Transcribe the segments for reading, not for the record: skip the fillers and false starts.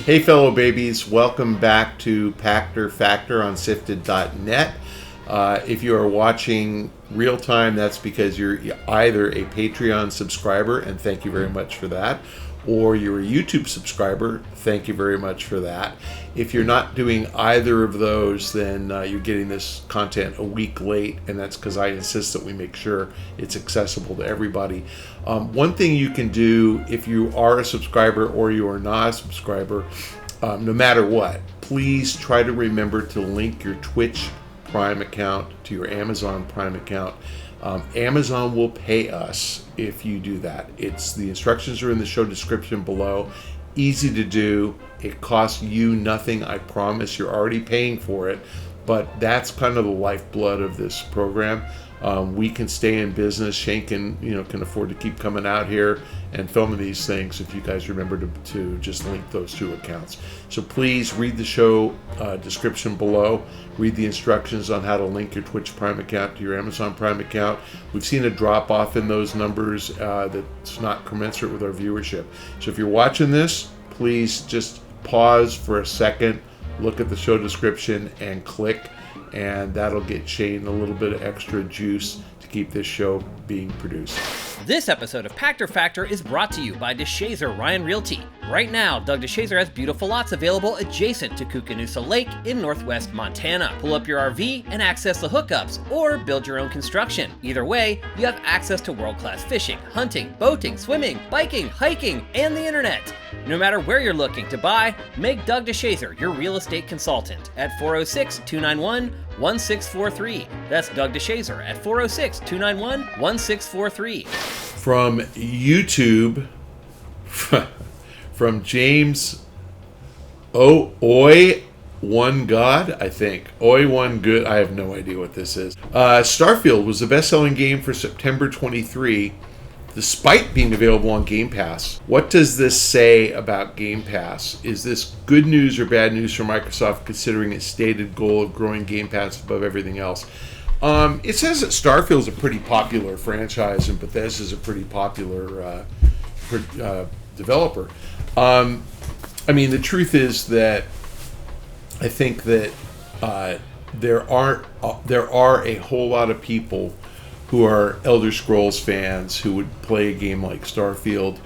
Hey fellow babies, welcome back to Pachter Factor on SIFTD.net. If you are watching real time, that's because you're either a Patreon subscriber, and thank you very much for that, or you're a YouTube subscriber, thank you very much for that. If you're not doing either of those, then you're getting this content a week late, and that's because I insist that we make sure it's accessible to everybody. One thing you can do if you are a subscriber or you are not a subscriber, no matter what, please try to remember to link your Twitch Prime account to your Amazon Prime account. Amazon will pay us if you do that. The instructions are in the show description below. Easy to do. It costs you nothing. I promise. You're already paying for it, but that's kind of the lifeblood of this program. We can stay in business. Shane can afford to keep coming out here and filming these things if you guys remember to just link those two accounts. So please read the show description below. Read the instructions on how to link your Twitch Prime account to your Amazon Prime account. We've seen a drop off in those numbers that's not commensurate with our viewership. So if you're watching this, please just pause for a second, look at the show description and click, and that'll get Shane a little bit of extra juice to keep this show being produced. This episode of Pachter Factor is brought to you by DeShazer Ryan Realty. Right now, Doug DeShazer has beautiful lots available adjacent to Koocanusa Lake in northwest Montana. Pull up your RV and access the hookups, or build your own construction. Either way, you have access to world-class fishing, hunting, boating, swimming, biking, hiking, and the internet. No matter where you're looking to buy, make Doug DeShazer your real estate consultant at 406-291-1643. That's Doug DeShazer at 406-291-1643. From YouTube, from James Oi One God, I think. Oi One Good. I have no idea what this is. Starfield was the best-selling game for September 23, despite being available on Game Pass. What does this say about Game Pass? Is this good news or bad news for Microsoft, considering its stated goal of growing Game Pass above everything else? It says that Starfield is a pretty popular franchise and Bethesda is a pretty popular developer. The truth is that I think that there are a whole lot of people who are Elder Scrolls fans who would play a game like Starfield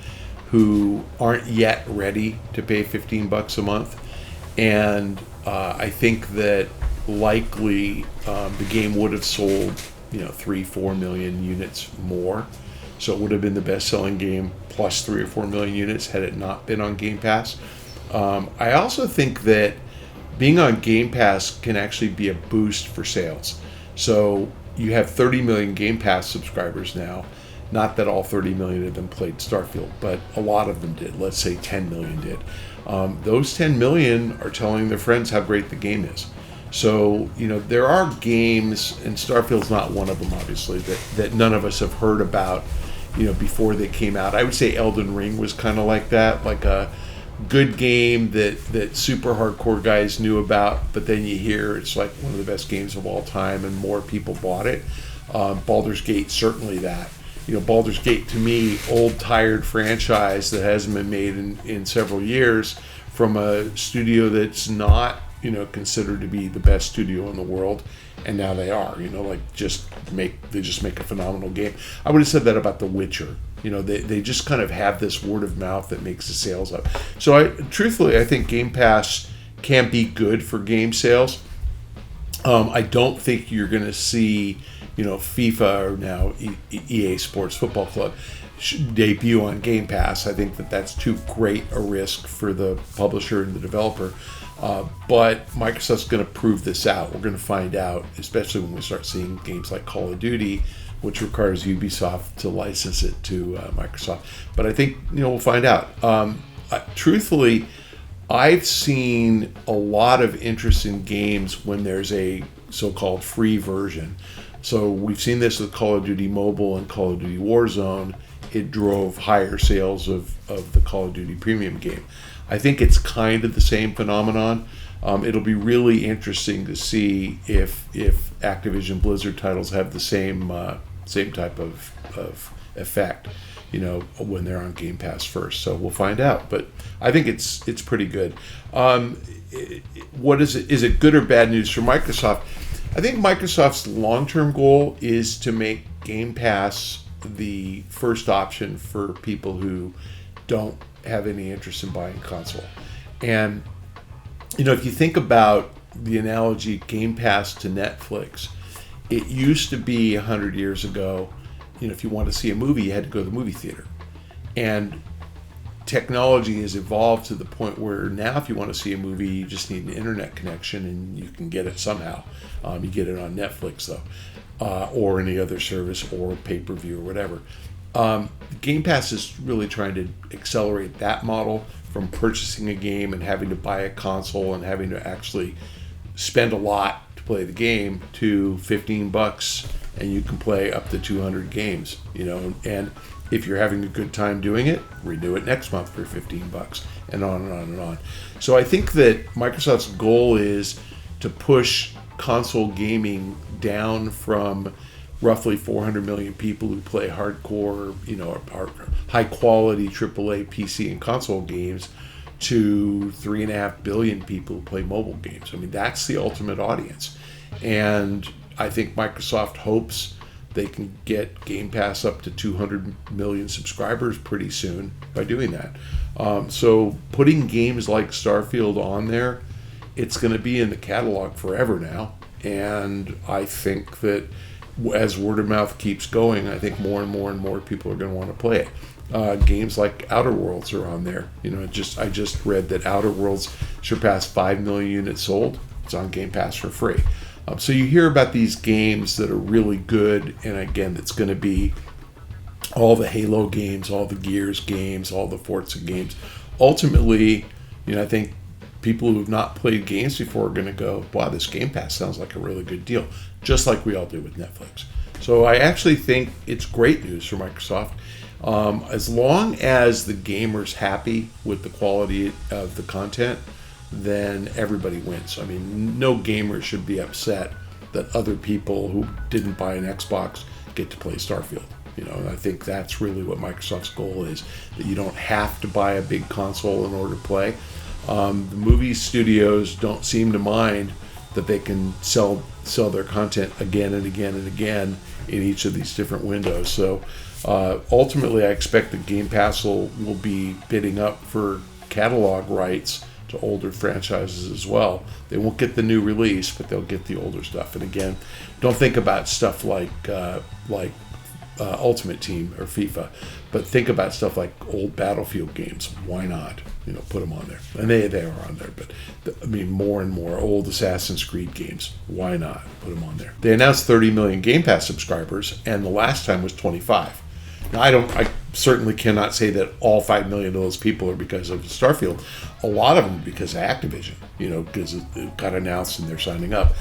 who aren't yet ready to pay $15 a month. And I think that likely the game would have sold 3-4 million units more. So it would have been the best-selling game plus 3 or 4 million units had it not been on Game Pass. I also think that being on Game Pass can actually be a boost for sales. So you have 30 million Game Pass subscribers now. Not that all 30 million of them played Starfield, but a lot of them did. Let's say 10 million did. Those 10 million are telling their friends how great the game is. So, there are games, and Starfield's not one of them, obviously, that none of us have heard about, before they came out. I would say Elden Ring was kind of like that, like a good game that super hardcore guys knew about, but then you hear it's like one of the best games of all time and more people bought it. Baldur's Gate, certainly that. Baldur's Gate, to me, old tired franchise that hasn't been made in several years from a studio that's not considered to be the best studio in the world, and now they are. They just make a phenomenal game. I would have said that about The Witcher. They just kind of have this word of mouth that makes the sales up. So truthfully, I think Game Pass can be good for game sales. I don't think you're going to see, FIFA or now EA Sports Football Club debut on Game Pass. I think that's too great a risk for the publisher and the developer. But Microsoft's going to prove this out. We're going to find out, especially when we start seeing games like Call of Duty, which requires Ubisoft to license it to Microsoft. But I think, we'll find out. Truthfully, I've seen a lot of interest in games when there's a so-called free version. So we've seen this with Call of Duty Mobile and Call of Duty Warzone. It drove higher sales of the Call of Duty premium game. I think it's kind of the same phenomenon. It'll be really interesting to see if Activision Blizzard titles have the same type of effect. when they're on Game Pass first. So we'll find out. But I think it's pretty good. What is it? Is it good or bad news for Microsoft? I think Microsoft's long-term goal is to make Game Pass the first option for people who don't have any interest in buying a console. And, if you think about the analogy Game Pass to Netflix, it used to be 100 years ago, if you wanted to see a movie, you had to go to the movie theater. And technology has evolved to the point where now if you want to see a movie, you just need an internet connection and you can get it somehow. You get it on Netflix, though, or any other service, or pay-per-view, or whatever. Game Pass is really trying to accelerate that model from purchasing a game and having to buy a console and having to actually spend a lot to play the game to $15 and you can play up to 200 games, and if you're having a good time doing it, renew it next month for $15 and on and on and on. So I think that Microsoft's goal is to push console gaming down from roughly 400 million people who play hardcore, high quality AAA PC and console games to 3.5 billion people who play mobile games. I mean, that's the ultimate audience. And I think Microsoft hopes they can get Game Pass up to 200 million subscribers pretty soon by doing that. So putting games like Starfield on there, it's going to be in the catalog forever now. And I think that as word of mouth keeps going, I think more and more and more people are going to want to play it. Games like Outer Worlds are on there. I just read that Outer Worlds surpassed 5 million units sold. It's on Game Pass for free. So you hear about these games that are really good, and again, it's going to be all the Halo games, all the Gears games, all the Forza games. Ultimately, I think people who have not played games before are going to go, wow, this Game Pass sounds like a really good deal, just like we all do with Netflix. So I actually think it's great news for Microsoft. As long as the gamer's happy with the quality of the content, then everybody wins. I mean, no gamer should be upset that other people who didn't buy an Xbox get to play Starfield. And I think that's really what Microsoft's goal is, that you don't have to buy a big console in order to play. The movie studios don't seem to mind that they can sell their content again and again and again in each of these different windows. So ultimately, I expect that Game Pass will be bidding up for catalog rights to older franchises as well. They won't get the new release, but they'll get the older stuff. And again, don't think about stuff like Ultimate Team or FIFA, but think about stuff like old Battlefield games. Why not? Put them on there. And they are on there, but more and more old Assassin's Creed games. Why not put them on there? They announced 30 million Game Pass subscribers, and the last time was 25. Now, I certainly cannot say that all 5 million of those people are because of Starfield. A lot of them because of Activision, because it got announced and they're signing up.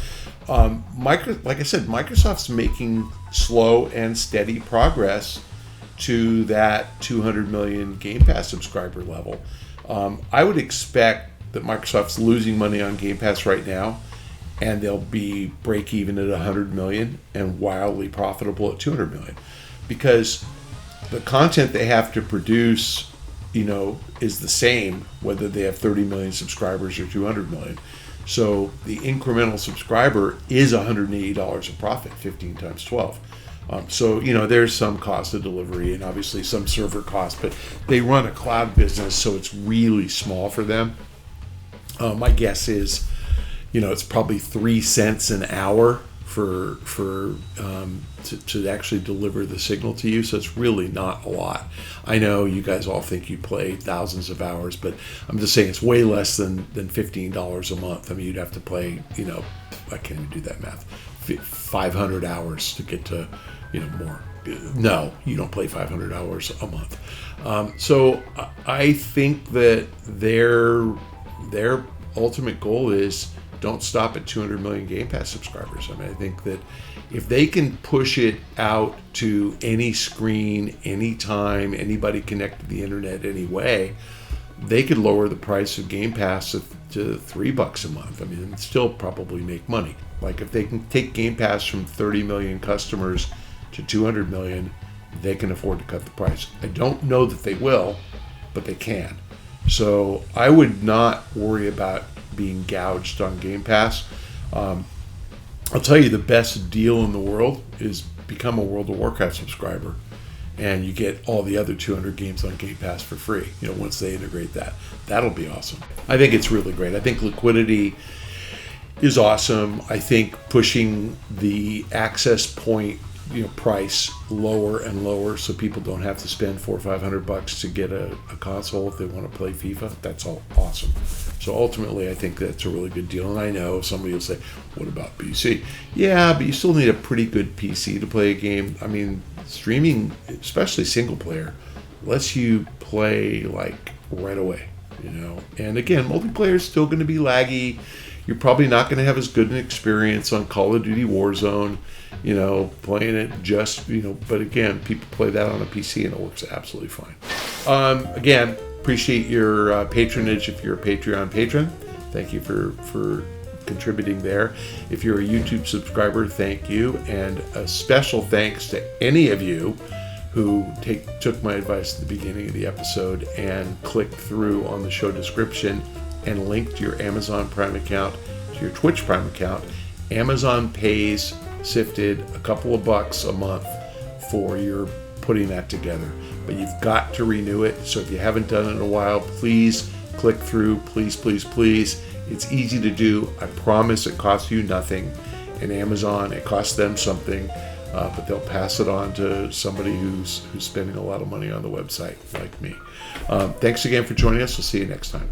Like I said, Microsoft's making slow and steady progress to that 200 million Game Pass subscriber level. I would expect that Microsoft's losing money on Game Pass right now, and they'll be break even at 100 million and wildly profitable at 200 million, because the content they have to produce, is the same whether they have 30 million subscribers or 200 million. So the incremental subscriber is $180 of profit, 15 times 12. So, there's some cost of delivery and obviously some server cost, but they run a cloud business, so it's really small for them. My guess is, it's probably 3 cents an hour to actually deliver the signal to you, so it's really not a lot. I know you guys all think you play thousands of hours, but I'm just saying it's way less than $15 a month. I mean, you'd have to play, I can't even do that math, 500 hours to get to, more. No, you don't play 500 hours a month. So I think that their ultimate goal is, don't stop at 200 million Game Pass subscribers. I mean, I think that if they can push it out to any screen, anytime, anybody connected to the internet anyway, they could lower the price of Game Pass to $3 a month. I mean, and still probably make money. Like if they can take Game Pass from 30 million customers to 200 million, they can afford to cut the price. I don't know that they will, but they can. So I would not worry about being gouged on Game Pass. I'll tell you, the best deal in the world is become a World of Warcraft subscriber, and you get all the other 200 games on Game Pass for free. Once they integrate that, that'll be awesome. I think it's really great. I think liquidity is awesome. I think pushing the access point price lower and lower so people don't have to spend $400 or $500 to get a console if they want to play FIFA. That's all awesome. So ultimately, I think that's a really good deal. And I know somebody will say, what about PC? Yeah, but you still need a pretty good PC to play a game. I mean, streaming, especially single player, lets you play like right away, And again, multiplayer is still going to be laggy. You're probably not going to have as good an experience on Call of Duty Warzone, playing it just, but again, people play that on a PC and it works absolutely fine. Again, appreciate your patronage if you're a Patreon patron. Thank you for contributing there. If you're a YouTube subscriber, thank you. And a special thanks to any of you who took my advice at the beginning of the episode and clicked through on the show description and linked your Amazon Prime account to your Twitch Prime account. Amazon pays SIFTD a couple of bucks a month for your putting that together. But you've got to renew it. So if you haven't done it in a while, please click through. Please, please, please. It's easy to do. I promise it costs you nothing. And Amazon, it costs them something. But they'll pass it on to somebody who's spending a lot of money on the website, like me. Thanks again for joining us. We'll see you next time.